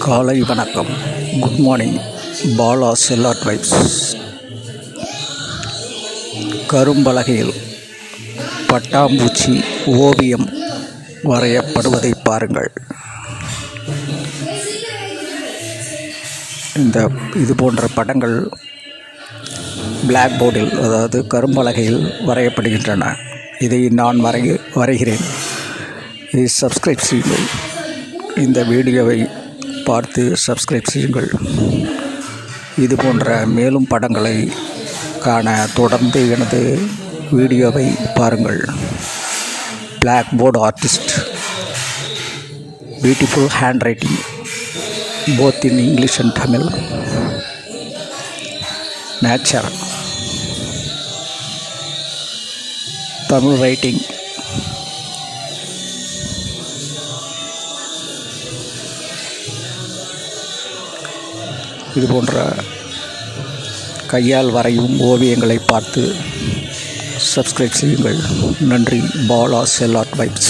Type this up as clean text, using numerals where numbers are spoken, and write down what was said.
காலை வணக்கம். Good morning. Bala செல் அட்வைஸ். கரும்பலகையில் பட்டாம்பூச்சி ஓவியம் வரையப்படுவதை பாருங்கள். இது போன்ற படங்கள் பிளாக் போர்டில், அதாவது கரும்பலகையில் வரையப்படுகின்றன. இதை நான் வரைகிறேன். இதை சப்ஸ்கிரைப் செய்யுங்கள். இந்த வீடியோவை பார்த்து சப்ஸ்கிரைப் செய்யுங்கள். இது போன்ற மேலும் படங்களை காண தொடர்ந்து எனது வீடியோவை பாருங்கள். Blackboard artist, beautiful handwriting, both in English and Tamil. Nature, Tamil writing. இது போன்ற கையால் வரையும் ஓவியங்களை பார்த்து சப்ஸ்கிரைப் செய்யுங்கள். நன்றி. பாலா செல் அட்வைஸ்.